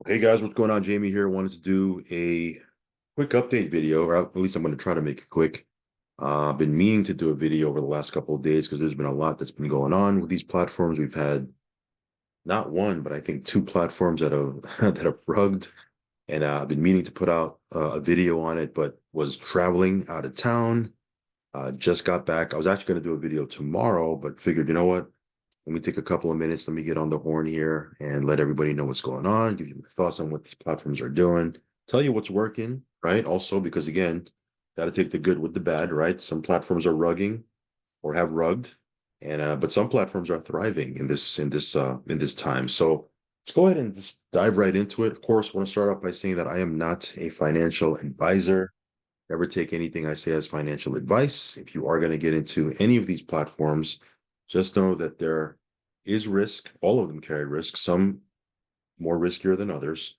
Hey guys, what's going on? Jamie here. Wanted to do a quick update video, or at least I'm going to try to make it quick. I've been meaning to do a video over the last couple of days because there's been a lot that's been going on with these platforms. We've had not one, but I think two platforms that have that have rugged, and I've been meaning to put out a video on it, but was traveling out of town. Just got back. I was actually going to do a video tomorrow, but figured, you know what? Let me take a couple of minutes. Let me get on the horn here and let everybody know what's going on, give you my thoughts on what these platforms are doing, tell you what's working, right? Also, because again, got to take the good with the bad, right? Some platforms are rugging or have rugged, and but some platforms are thriving in this time. So let's go ahead and just dive right into it. Of course, I want to start off by saying that I am not a financial advisor. Never take anything I say as financial advice. If you are going to get into any of these platforms, just know that there is risk. All of them carry risk, some more riskier than others,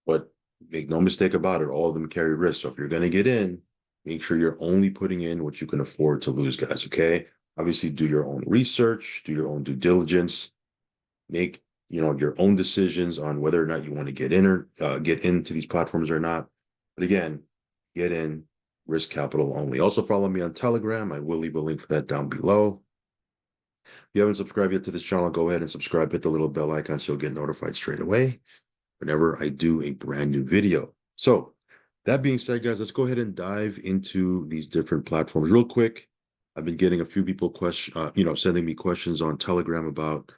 but make no mistake about it, all of them carry risk. So if you're going to get in, make sure you're only putting in what you can afford to lose, guys. Okay. Obviously, do your own research, do your own due diligence, make your own decisions on whether or not you want to get in or get into these platforms or not. But again, get in, risk capital only. Also follow me on Telegram. I will leave a link for that down below. If you haven't subscribed yet to this channel, go ahead and subscribe, hit the little bell icon so you'll get notified straight away whenever I do a brand new video. So that being said, guys, let's go ahead and dive into these different platforms real quick. I've been getting a few people sending me questions on Telegram about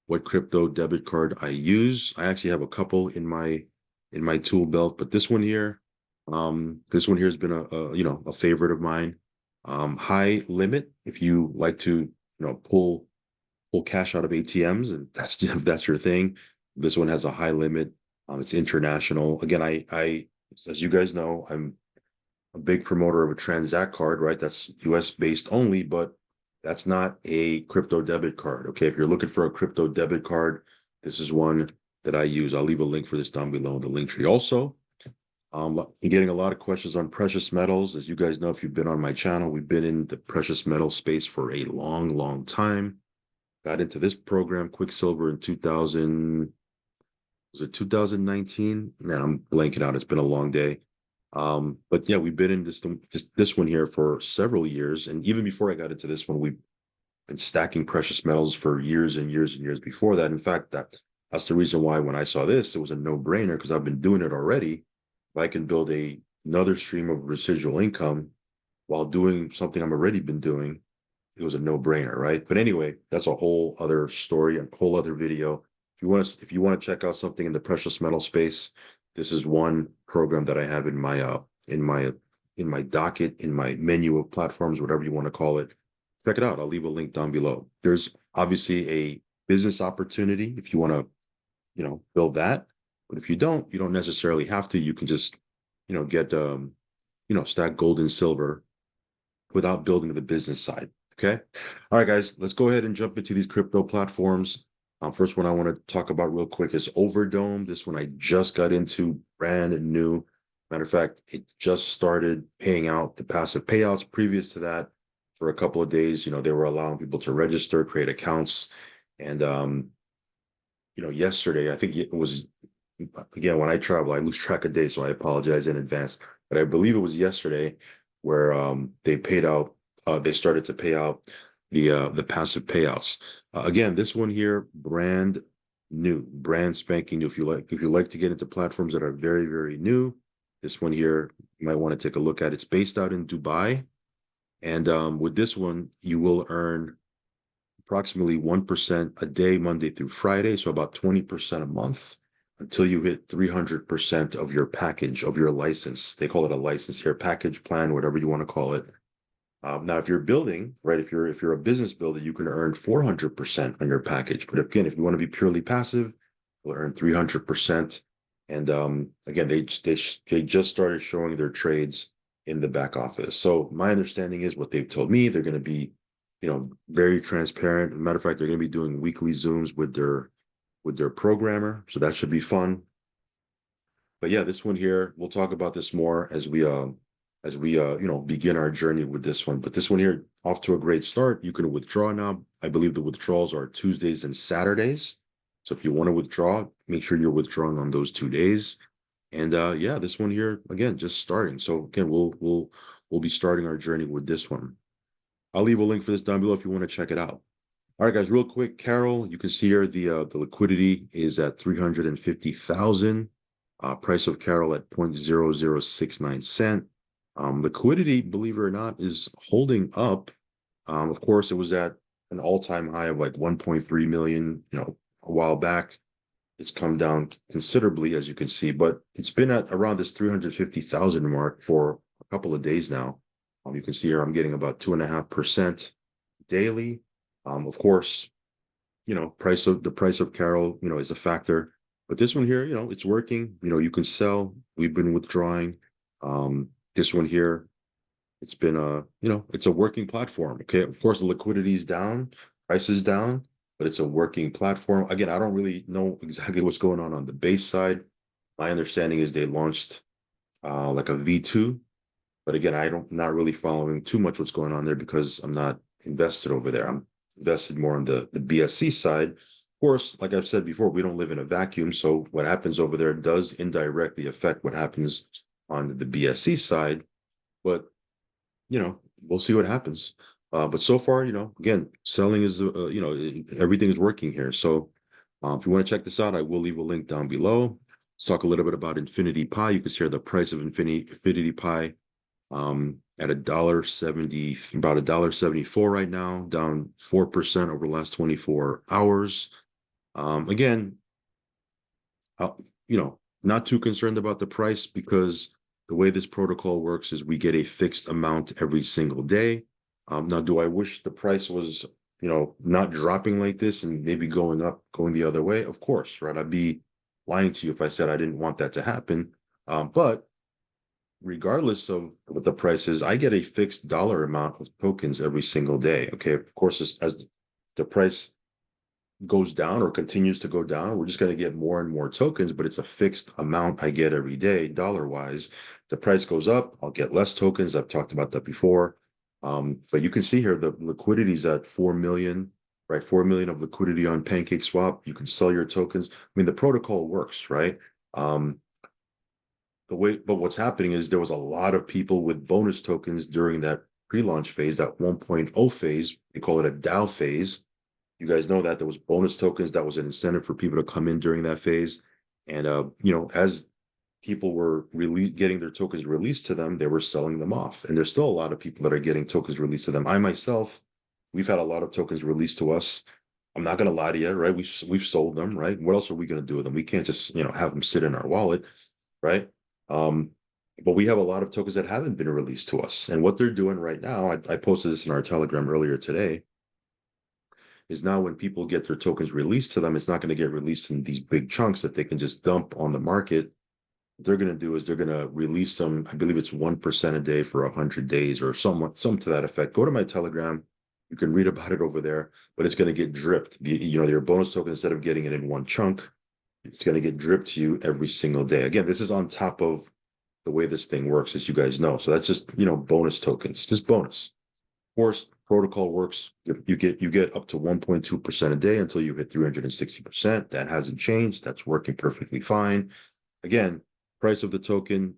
what crypto debit card I use. I actually have a couple in my tool belt, but this one here has been a favorite of mine. High limit if you like to pull cash out of ATMs, and that's if that's your thing. This one has a high limit. It's international. Again, I as you guys know, I'm a big promoter of a Transact card, right? That's US based only, but that's not a crypto debit card. Okay. If you're looking for a crypto debit card, this is one that I use. I'll leave a link for this down below in the link tree. Also, I'm getting a lot of questions on precious metals. As you guys know, if you've been on my channel, we've been in the precious metal space for a long, long time. Got into this program, Quicksilver, in 2000, was it 2019? Man, I'm blanking out. It's been a long day. But yeah, we've been in this one here for several years. And even before I got into this one, we've been stacking precious metals for years and years and years before that. In fact, that's the reason why when I saw this, it was a no-brainer because I've been doing it already. If I can build another stream of residual income while doing something I've already been doing, it was a no-brainer, right? But anyway, that's a whole other story, a whole other video. If you want to check out something in the precious metal space, this is one program that I have in my docket, in my menu of platforms, whatever you want to call it. Check it out. I'll leave a link down below. There's obviously a business opportunity if you want to, build that. But if you don't necessarily have to. You can just, get stack gold and silver without building the business side. Okay. All right, guys, let's go ahead and jump into these crypto platforms. First one I want to talk about real quick is OverdDome. This one I just got into, brand new. Matter of fact, it just started paying out the passive payouts. Previous to that, for a couple of days, they were allowing people to register, create accounts. And, yesterday, I think it was, again, when I travel, I lose track of days, so I apologize in advance. But I believe it was yesterday where they started to pay out the passive payouts. Again, this one here, brand new, brand spanking new. If you like to get into platforms that are very, very new, this one here you might want to take a look at. It's based out in Dubai, and with this one you will earn approximately 1% a day, Monday through Friday, so about 20% a month, until you hit 300% of your package, of your license. They call it a license here, package, plan, whatever you want to call it. Now, if you're building, right, if you're a business builder, you can earn 400% on your package. But again, if you want to be purely passive, you'll earn 300%. And again, they just started showing their trades in the back office. So my understanding is what they've told me, they're going to be, very transparent. As a matter of fact, they're going to be doing weekly Zooms with their programmer. So that should be fun. But yeah, this one here, we'll talk about this more as we begin our journey with this one. But this one here, off to a great start. You can withdraw now. I believe the withdrawals are Tuesdays and Saturdays. So if you want to withdraw, make sure you're withdrawing on those 2 days. And yeah, this one here again, just starting. So again, we'll be starting our journey with this one. I'll leave a link for this down below if you want to check it out. All right, guys, real quick, Carol, you can see here the liquidity is at 350,000. Price of Carol at 0.0069 cent. Liquidity, believe it or not, is holding up. Of course, it was at an all-time high of like 1.3 million, a while back. It's come down considerably, as you can see, but it's been at around this 350,000 mark for a couple of days now. You can see here I'm getting about 2.5% daily. Of course, the price of Carol, is a factor, but this one here, it's working. You can sell. We've been withdrawing. This one here, it's been it's a working platform. Okay, of course the liquidity is down, price is down, but it's a working platform. Again, I don't really know exactly what's going on the base side. My understanding is they launched like a V2, but again, not really following too much what's going on there because I'm not invested over there. I'm invested more on the BSC side. Of course, like I've said before, we don't live in a vacuum. So what happens over there does indirectly affect what happens on the BSC side. But, we'll see what happens. But so far, again, selling is, everything is working here. So if you want to check this out, I will leave a link down below. Let's talk a little bit about Infinity Pi. You can see here the price of Infinity Pi at $1.70, about $1.74 right now, down 4% over the last 24 hours. Again, not too concerned about the price because the way this protocol works is we get a fixed amount every single day. Now, do I wish the price was, not dropping like this and maybe going up, going the other way? Of course, right? I'd be lying to you if I said I didn't want that to happen. But regardless of what the price is, I get a fixed dollar amount of tokens every single day. Okay, of course, as the price goes down or continues to go down, we're just going to get more and more tokens, but it's a fixed amount I get every day, dollar-wise. The price goes up, I'll get less tokens. I've talked about that before. But you can see here the liquidity is at 4 million, right? 4 million of liquidity on PancakeSwap. You can sell your tokens. I mean, the protocol works, right? But what's happening is there was a lot of people with bonus tokens during that pre-launch phase, that 1.0 phase. They call it a DAO phase. You guys know that there was bonus tokens. That was an incentive for people to come in during that phase. And, as people were getting their tokens released to them, they were selling them off. And there's still a lot of people that are getting tokens released to them. I myself, we've had a lot of tokens released to us. I'm not going to lie to you, right? We've sold them, right? What else are we going to do with them? We can't just, have them sit in our wallet, right? But we have a lot of tokens that haven't been released to us. And what they're doing right now, I posted this in our Telegram earlier today, is now when people get their tokens released to them, it's not going to get released in these big chunks that they can just dump on the market. What they're going to do is they're going to release them. I believe it's 1% a day for 100 days or some to that effect. Go to my Telegram. You can read about it over there, but it's going to get dripped. Your bonus token, instead of getting it in one chunk, it's going to get dripped to you every single day. Again, this is on top of the way this thing works, as you guys know. So that's just, bonus tokens, just bonus. Of course, protocol works. You get up to 1.2% a day until you hit 360%. That hasn't changed. That's working perfectly fine. Again, price of the token,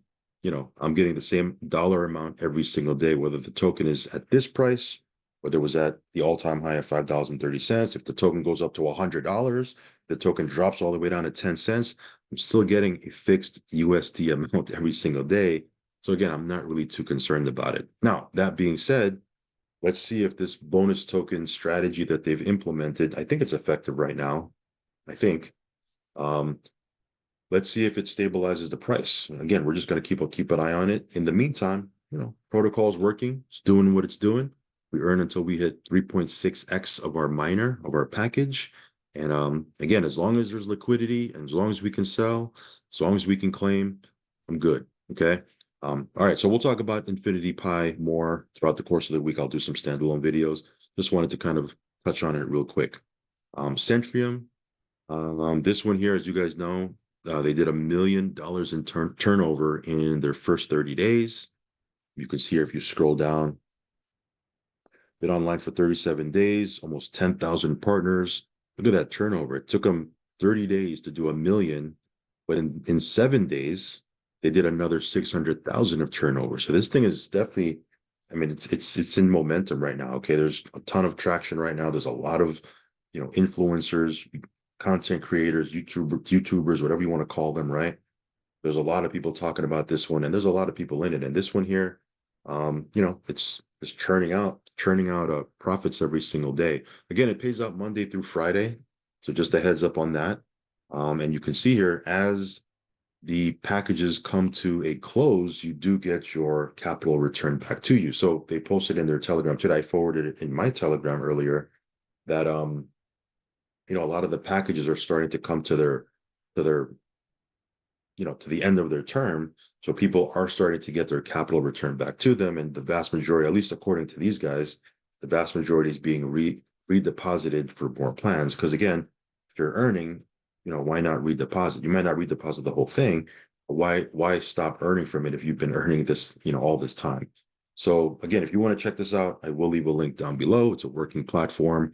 I'm getting the same dollar amount every single day, whether the token is at this price, whether it was at the all-time high of $5.30. If the token goes up to $100, the token drops all the way down to 10 cents. I'm still getting a fixed USD amount every single day. So again, I'm not really too concerned about it. Now, that being said, let's see if this bonus token strategy that they've implemented, I think it's effective right now. I think. Let's see if it stabilizes the price. Again, we're just going to keep an eye on it. In the meantime, protocol is working. It's doing what it's doing. We earn until we hit 3.6x of our miner, of our package. And again, as long as there's liquidity and as long as we can sell, as long as we can claim, I'm good. Okay. All right. So we'll talk about Infinity Pi more throughout the course of the week. I'll do some standalone videos. Just wanted to kind of touch on it real quick. Centrium. This one here, as you guys know, they did $1 million in turnover in their first 30 days. You can see here if you scroll down, been online for 37 days, almost 10,000 partners. Look at that turnover. It took them 30 days to do 1 million, but in 7 days, they did another 600,000 of turnover. So this thing is definitely, I mean, it's in momentum right now. Okay, there's a ton of traction right now. There's a lot of, influencers, content creators, YouTubers, whatever you want to call them, right? There's a lot of people talking about this one, and there's a lot of people in it. And this one here, it's churning out profits every single day. Again, it pays out Monday through Friday, so just a heads up on that. And you can see here as the packages come to a close, you do get your capital returned back to you. So they posted in their Telegram today. I forwarded it in my Telegram earlier that a lot of the packages are starting to come to their to the end of their term. So people are starting to get their capital returned back to them. And the vast majority, at least according to these guys, the vast majority is being redeposited for more plans. Because again, if you're earning, why not redeposit? You might not redeposit the whole thing. Why stop earning from it if you've been earning this, all this time? So again, if you want to check this out, I will leave a link down below. It's a working platform.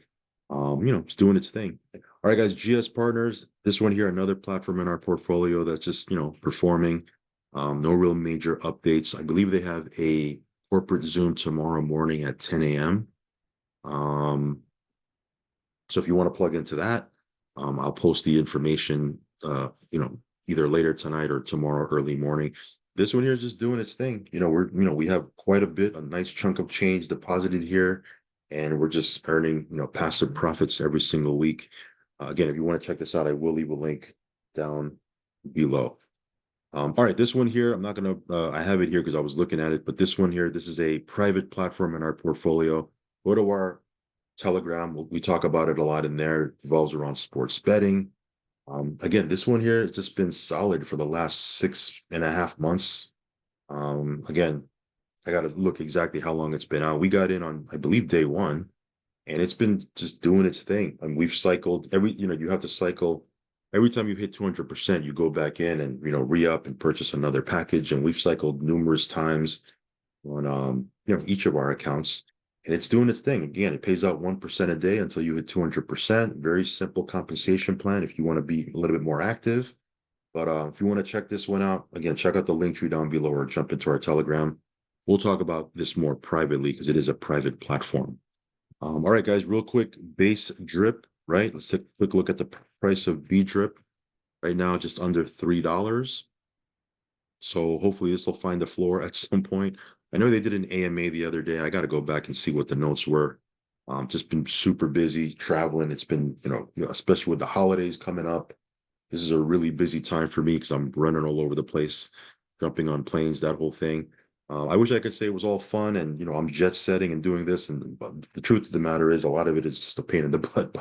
It's doing its thing. All right, guys, GS Partners, this one here, another platform in our portfolio that's just, performing. No real major updates. I believe they have a corporate Zoom tomorrow morning at 10 a.m. So if you want to plug into that, I'll post the information, either later tonight or tomorrow early morning. This one here is just doing its thing. We have quite a nice chunk of change deposited here, and we're just earning, passive profits every single week. Again, if you want to check this out, I will leave a link down below. All right, this one here, I'm not going to, I have it here because I was looking at it, but this one here, this is a private platform in our portfolio. Go to our Telegram. We talk about it a lot in there. It revolves around sports betting. Again, this one here has just been solid for the last 6.5 months. Again, I got to look exactly how long it's been out. We got in on, I believe, day one. And it's been just doing its thing. And we've cycled you have to cycle every time you hit 200%, you go back in and, re-up and purchase another package. And we've cycled numerous times on, each of our accounts. And it's doing its thing. Again, it pays out 1% a day until you hit 200%. Very simple compensation plan if you want to be a little bit more active. But if you want to check this one out, again, check out the link tree down below or jump into our Telegram. We'll talk about this more privately because it is a private platform. All right, guys, real quick, bDrip, right? Let's take a quick look at the price of bDrip right now, just under $3. So hopefully this will find the floor at some point. I know they did an AMA the other day. I got to go back and see what the notes were. Just been super busy traveling. It's been, especially with the holidays coming up. This is a really busy time for me because I'm running all over the place, jumping on planes, that whole thing. I wish I could say it was all fun and, I'm jet setting and doing this. And the truth of the matter is a lot of it is just a pain in the butt,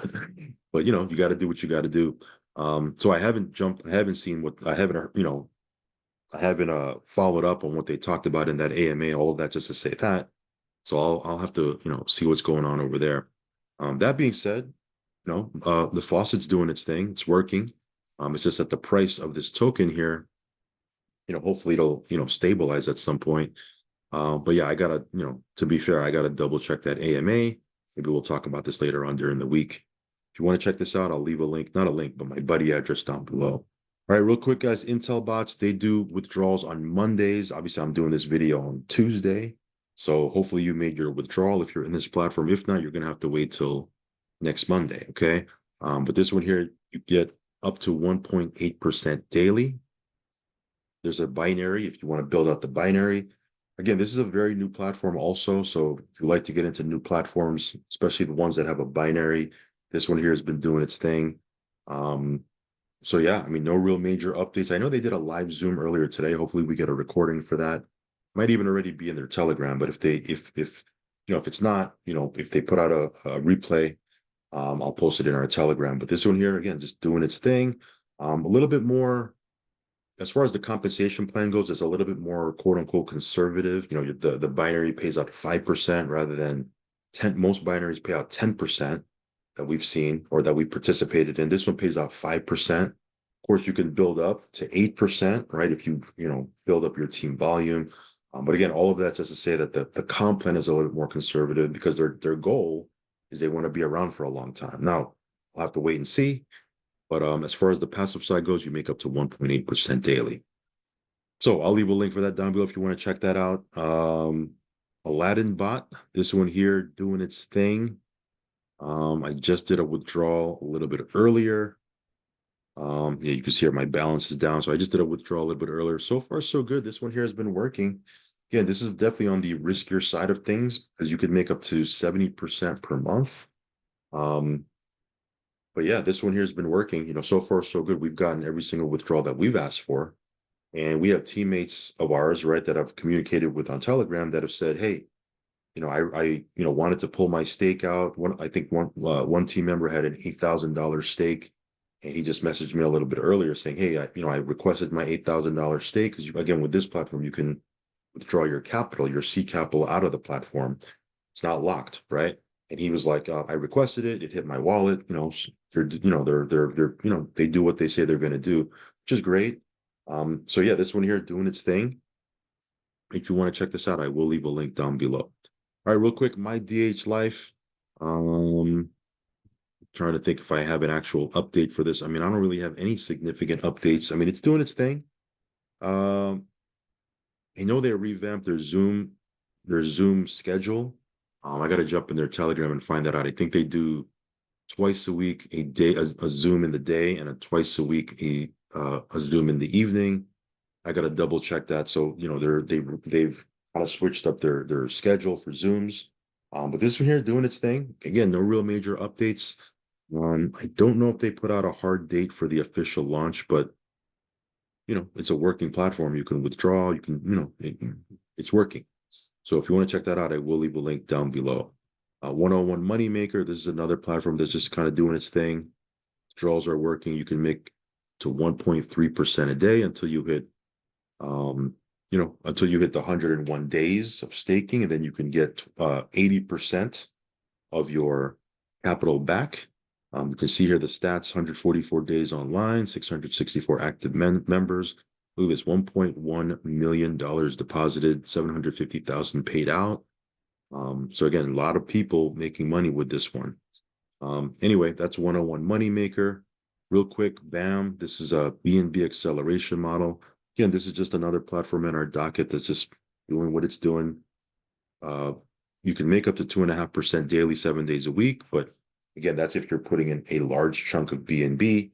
but you got to do what you got to do. So I haven't seen I haven't followed up on what they talked about in that AMA, all of that just to say that. So I'll have to, see what's going on over there. That being said, the Faucet's doing its thing. It's working. It's just that the price of this token here, hopefully it'll, stabilize at some point. But yeah, I gotta, to be fair, I gotta double check that AMA. Maybe we'll talk about this later on during the week. If you want to check this out, I'll leave a link, not a link, but my buddy address down below. All right, real quick, guys, IntelBots, they do withdrawals on Mondays. Obviously, I'm doing this video on Tuesday. So hopefully you made your withdrawal if you're in this platform. If not, you're gonna have to wait till next Monday, okay? But this one here, you get up to 1.8% daily. There's a binary if you want to build out the binary. Again, this is a very new platform also. So if you like to get into new platforms, especially the ones that have a binary, this one here has been doing its thing. So yeah, I mean, no real major updates. I know they did a live Zoom earlier today. Hopefully we get a recording for that. Might even already be in their Telegram, but if it's not, if they put out a replay, I'll post it in our Telegram. But this one here, again, just doing its thing. A little bit more, as far as the compensation plan goes, it's a little bit more quote unquote conservative. The binary pays out 5% rather than 10. Most binaries pay out 10% that we've seen or that we've participated in. This one pays out 5%. Of course, you can build up to 8%, right? If you, build up your team volume. But again, all of that just to say that the comp plan is a little bit more conservative because their goal is they want to be around for a long time. Now, we'll have to wait and see. But as far as the passive side goes, you make up to 1.8% daily. So I'll leave a link for that down below if you want to check that out. AladdinBot, this one here doing its thing. I just did a withdrawal a little bit earlier. Yeah, you can see here my balance is down. So I just did a withdrawal a little bit earlier. So far, so good. This one here has been working. Again, this is definitely on the riskier side of things, because you could make up to 70% per month. But yeah, this one here has been working. So far, so good. We've gotten every single withdrawal that we've asked for. And we have teammates of ours, right, that I've communicated with on Telegram that have said, hey, I wanted to pull my stake out. I think one team member had an $8,000 stake, and he just messaged me a little bit earlier saying, hey, I requested my $8,000 stake, because again, with this platform, you can withdraw your capital, your seed capital, out of the platform. It's not locked, right? And he was like, I requested it. It hit my wallet. They do what they say they're going to do, which is great. So yeah, this one here doing its thing. If you want to check this out, I will leave a link down below. All right, real quick, my DH life. Trying to think if I have an actual update for this. I mean, I don't really have any significant updates. I mean, it's doing its thing. I know they revamped their Zoom schedule. I got to jump in their Telegram and find that out. I think they do twice a week a Zoom in the day, and twice a week a Zoom in the evening. I got to double check that. So they've kind of switched up their schedule for Zooms. But this one here doing its thing. Again, no real major updates. I don't know if they put out a hard date for the official launch, but it's a working platform. You can withdraw, you can, it's working. So if you want to check that out, I will leave a link down below. 101 Moneymaker, this is another platform that's just kind of doing its thing. Withdrawals are working. You can make to 1.3% a day until you hit, the 101 days of staking, and then you can get 80% of your capital back. You can see here the stats: 144 days online, 664 active members. Look at this, $1.1 million deposited, 750,000 paid out. So again, a lot of people making money with this one. Anyway, that's 101 Moneymaker. Real quick, bam, this is a BNB Acceleration model. Again, this is just another platform in our docket that's just doing what it's doing. You can make up to 2.5% daily, 7 days a week, but again, that's if you're putting in a large chunk of BNB.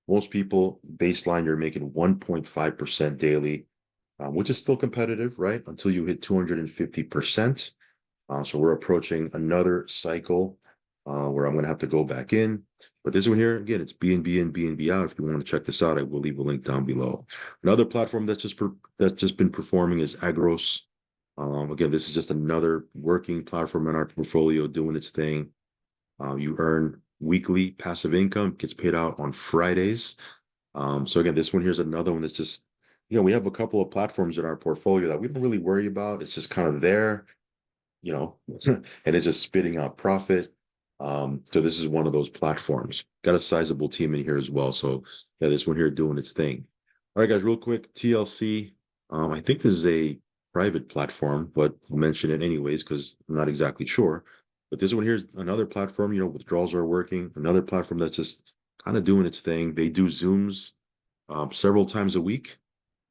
Most people, baseline, you're making 1.5% daily, which is still competitive, right? Until you hit 250%. So we're approaching another cycle where I'm going to have to go back in. But this one here, again, it's BNB in, BNB out. If you want to check this out, I will leave a link down below. Another platform that's just been performing is Agros. Again, this is just another working platform in our portfolio doing its thing. You earn weekly passive income, gets paid out on Fridays. So again, this one here's another one that's just, we have a couple of platforms in our portfolio that we don't really worry about. It's just kind of there, and it's just spitting out profit. So this is one of those platforms. Got a sizable team in here as well. So yeah, this one here doing its thing. All right, guys, real quick, TLC. I think this is a private platform, but I'll mention it anyways because I'm not exactly sure. But this one here is another platform, withdrawals are working. Another platform that's just kind of doing its thing. They do Zooms several times a week.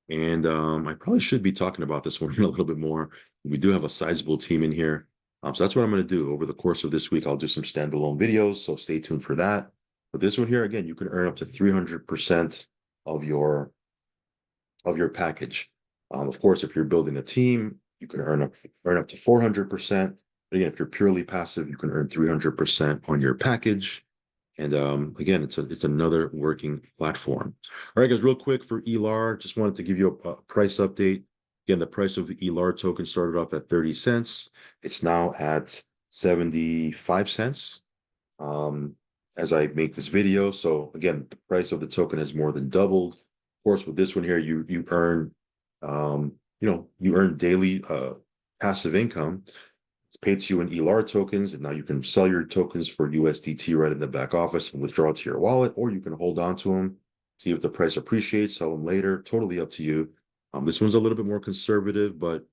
And I probably should be talking about this one a little bit more. We do have a sizable team in here. So that's what I'm going to do over the course of this week. I'll do some standalone videos, so stay tuned for that. But this one here, again, you can earn up to 300% of your package. Of course, if you're building a team, you can earn up to 400%. But again, if you're purely passive, you can earn 300% on your package. And again, it's another working platform. All right, guys, real quick for Elar, just wanted to give you a price update. Again, the price of the Elar token started off at 30 cents. It's now at 75 cents as I make this video. So again, the price of the token has more than doubled. Of course, with this one here, you earn daily passive income. It's paid to you in Elar tokens, and now you can sell your tokens for USDT right in the back office and withdraw to your wallet, or you can hold on to them, see if the price appreciates, sell them later. Totally up to you. This one's a little bit more conservative, but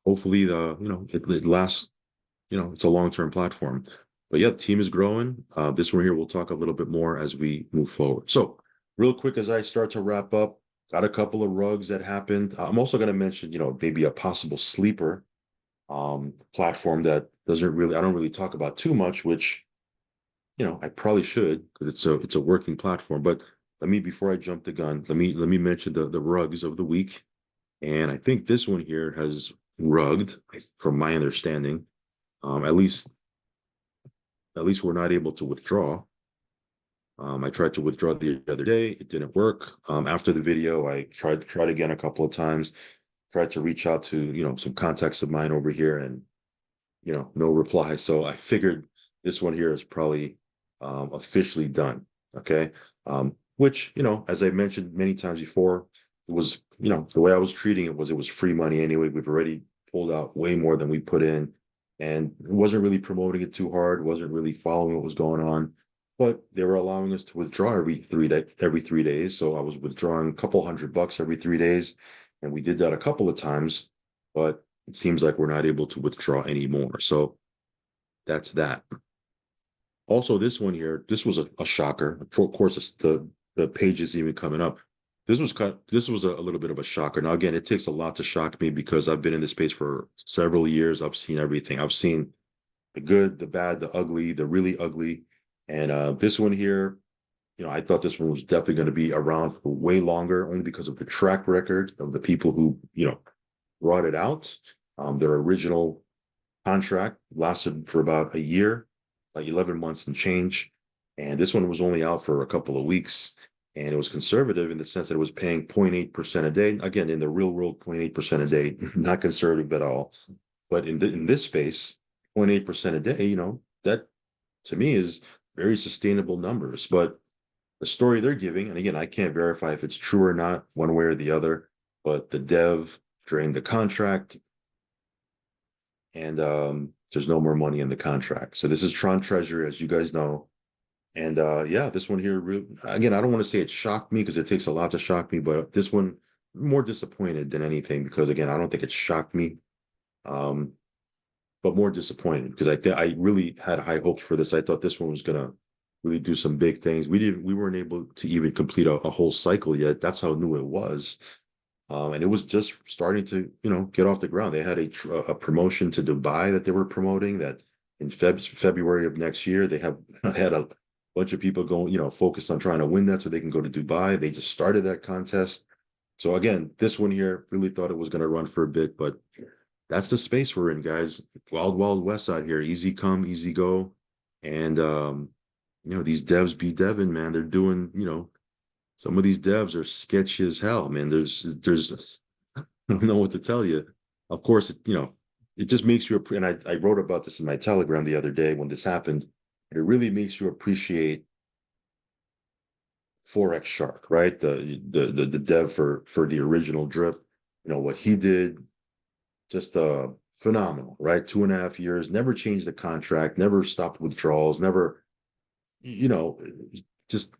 hopefully it lasts. It's a long-term platform. But yeah, the team is growing. This one here, we'll talk a little bit more as we move forward. So real quick, as I start to wrap up, got a couple of rugs that happened. I'm also going to mention, maybe a possible sleeper platform that I don't really talk about too much, which, I probably should because it's a working platform. But before I jump the gun, let me mention the rugs of the week. And I think this one here has rugged, from my understanding. At least we're not able to withdraw. I tried to withdraw the other day. It didn't work. After the video, I tried again a couple of times, tried to reach out to, some contacts of mine over here, and, no reply. So I figured this one here is probably officially done. Okay. Which, as I mentioned many times before, it was, the way I was treating it was free money anyway. We've already pulled out way more than we put in, and wasn't really promoting it too hard, wasn't really following what was going on. But they were allowing us to withdraw every 3 days. So I was withdrawing a couple $100 every 3 days. And we did that a couple of times, but it seems like we're not able to withdraw anymore. So that's that. Also, this one here, this was a shocker. Of course, the page is even coming up. This was a little bit of a shocker. Now, again, it takes a lot to shock me because I've been in this space for several years. I've seen everything. I've seen the good, the bad, the ugly, the really ugly. And this one here, I thought this one was definitely going to be around for way longer, only because of the track record of the people who, brought it out. Their original contract lasted for about a year, like 11 months and change. And this one was only out for a couple of weeks. And it was conservative in the sense that it was paying 0.8% a day. Again, in the real world, 0.8% a day, not conservative at all. But in this space, 0.8% a day, that to me is very sustainable numbers. But the story they're giving, and again, I can't verify if it's true or not, one way or the other, but the dev drained the contract, and there's no more money in the contract. So this is Tron Treasury, as you guys know. And yeah, this one here, again, I don't want to say it shocked me because it takes a lot to shock me, but this one, more disappointed than anything because, again, I don't think it shocked me, but more disappointed because I really had high hopes for this. I thought this one was gonna really do some big things. We weren't able to even complete a whole cycle yet. That's how new it was. And it was just starting to, get off the ground. They had a promotion to Dubai that they were promoting that in February of next year. They have had a bunch of people going, focused on trying to win that so they can go to Dubai. They just started that contest. So again, this one here, really thought it was going to run for a bit, but that's the space we're in, guys. Wild, wild west out here. Easy come, easy go. And these devs be devin, man. They're doing, some of these devs are sketchy as hell, man. There's I don't know what to tell you. Of course, it just makes you, and I wrote about this in my Telegram the other day when this happened. It really makes you appreciate Forex Shark, right? The dev for the original drip. What he did, just phenomenal, right? 2.5 years, never changed the contract, never stopped withdrawals, never, you know, just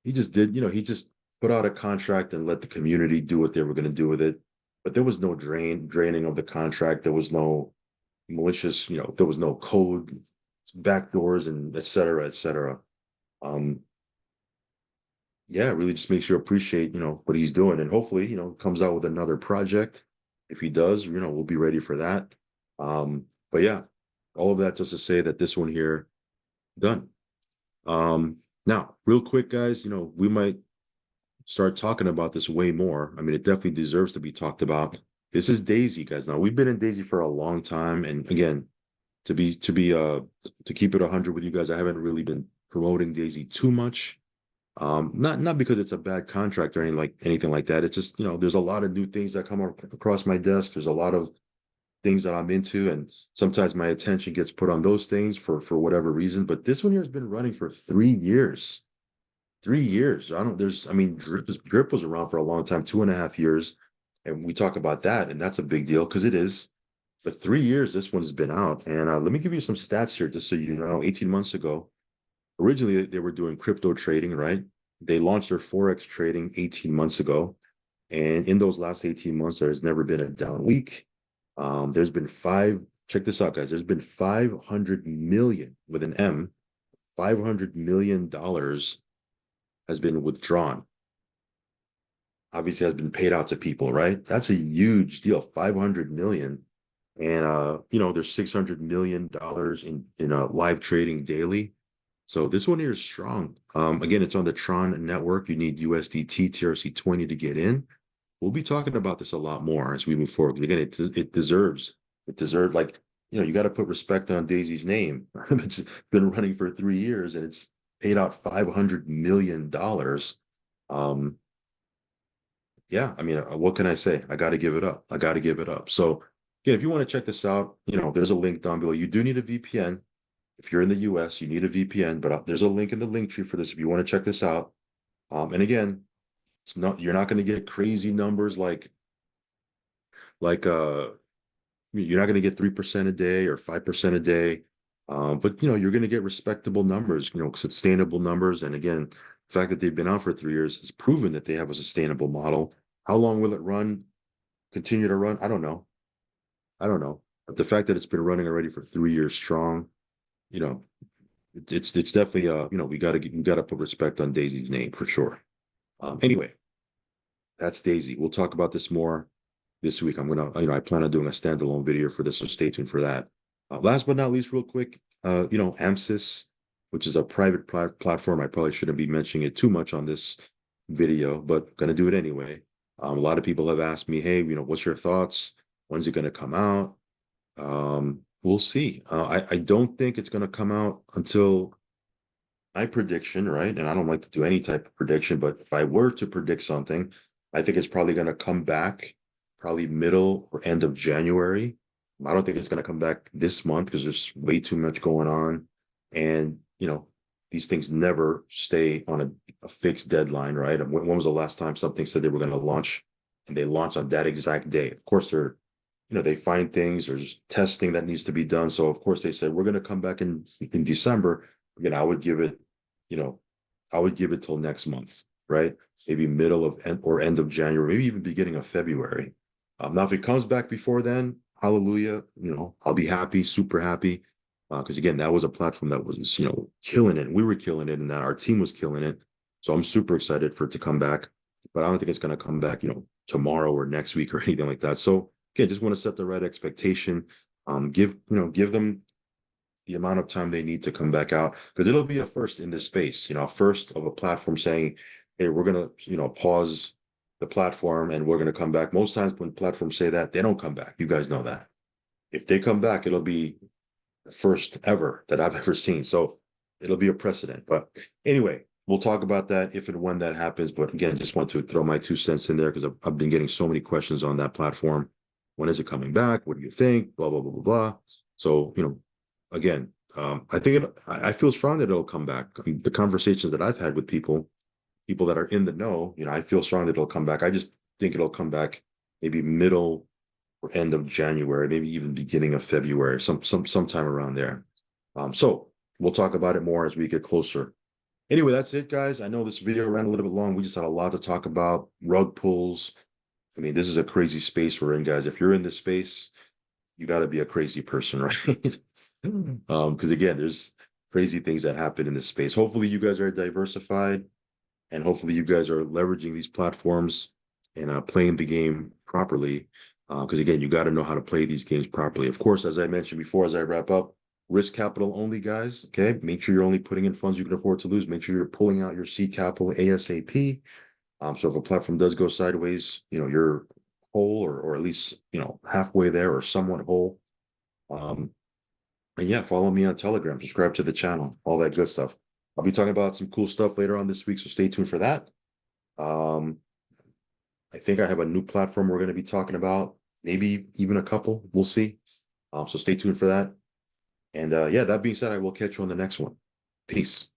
he just did, he just put out a contract and let the community do what they were going to do with it. But there was no draining of the contract. There was no malicious, there was no code, backdoors, and et cetera, et cetera. Um, yeah, it really just makes you appreciate, what he's doing. And hopefully, comes out with another project. If he does, we'll be ready for that. But yeah, all of that just to say that this one here, done. Now, real quick, guys, we might start talking about this way more. I mean, it definitely deserves to be talked about. This is Daisy, guys. Now, we've been in Daisy for a long time. And again, to keep it 100 with you guys, I haven't really been promoting Daisy too much. Not because it's a bad contract or anything like that. It's just, there's a lot of new things that come across my desk. There's a lot of things that I'm into, and sometimes my attention gets put on those things for whatever reason. But this one here has been running for 3 years. 3 years. Drip was around for a long time, 2.5 years. And we talk about that, and that's a big deal because it is. But 3 years, this one has been out. And let me give you some stats here, just so you know. 18 months ago, originally they were doing crypto trading, right? They launched their Forex trading 18 months ago. And in those last 18 months, there's never been a down week. There's been 5 check this out, guys. There's been 500 million with an M, $500 million has been withdrawn. Obviously has been paid out to people, right? That's a huge deal, 500 million. And there's $600 million in live trading daily. So this one here is strong. Again, it's on the Tron network. You need USDT TRC20 to get in. We'll be talking about this a lot more as we move forward. Again, it deserves like, you got to put respect on Daisy's name. It's been running for 3 years and it's paid out $500 million. Yeah, I mean, what can I say? I got to give it up. I got to give it up. So again, if you want to check this out, there's a link down below. You do need a VPN. If you're in the US, you need a VPN, but there's a link in the link tree for this if you want to check this out. And again, you're not going to get crazy numbers like you're not going to get 3% a day or 5% a day. But you're going to get respectable numbers, sustainable numbers. And again, the fact that they've been out for 3 years has proven that they have a sustainable model. How long will it continue to run? I don't know. But the fact that it's been running already for 3 years strong, it's definitely we gotta put respect on Daisy's name for sure. Anyway, that's Daisy. We'll talk about this more this week. I plan on doing a standalone video for this, so stay tuned for that. Last but not least, real quick, AMSYS, which is a private platform. I probably shouldn't be mentioning it too much on this video, but gonna do it anyway. A lot of people have asked me, hey, what's your thoughts? When's it gonna come out? We'll see. I don't think it's gonna come out until my prediction, right? And I don't like to do any type of prediction, but if I were to predict something, I think it's probably gonna come back probably middle or end of January. I don't think it's going to come back this month because there's way too much going on. And, these things never stay on a fixed deadline, right? When was the last time something said they were going to launch and they launch on that exact day? Of course, they find things, there's testing that needs to be done. So, of course, they said, we're going to come back in December. Again, I would give it till next month, right? Maybe middle of end of January, maybe even beginning of February. Now, if it comes back before then, hallelujah, I'll be happy, super happy. Because again, that was a platform that was, killing it. We were killing it and that our team was killing it. So I'm super excited for it to come back. But I don't think it's going to come back, tomorrow or next week or anything like that. So again, just want to set the right expectation. Give them the amount of time they need to come back out, because it'll be a first in this space, first of a platform saying, hey, we're going to, pause the platform and we're going to come back. Most times when platforms say that, they don't come back. You guys know that. If they come back, it'll be the first ever that I've ever seen. So it'll be a precedent. But anyway, we'll talk about that if and when that happens. But again, just want to throw my 2 cents in there because I've been getting so many questions on that platform. When is it coming back? What do you think? Blah, blah, blah, blah, blah. So, again, I feel strong that it'll come back. The conversations that I've had with people that are in the know, I feel strong that it'll come back. I just think it'll come back maybe middle or end of January, maybe even beginning of February, sometime around there. So we'll talk about it more as we get closer. Anyway, that's it, guys. I know this video ran a little bit long. We just had a lot to talk about. Rug pulls. I mean, this is a crazy space we're in, guys. If you're in this space, you got to be a crazy person, right? Because again, there's crazy things that happen in this space. Hopefully you guys are diversified and hopefully you guys are leveraging these platforms and playing the game properly. Because again, you got to know how to play these games properly. Of course, as I mentioned before, as I wrap up, risk capital only, guys. Okay, make sure you're only putting in funds you can afford to lose. Make sure you're pulling out your seed capital ASAP. So if a platform does go sideways, you're whole or at least halfway there or somewhat whole. And yeah, follow me on Telegram, subscribe to the channel, all that good stuff. I'll be talking about some cool stuff later on this week, so stay tuned for that. I think I have a new platform we're going to be talking about, maybe even a couple. We'll see. So stay tuned for that. And yeah, that being said, I will catch you on the next one. Peace.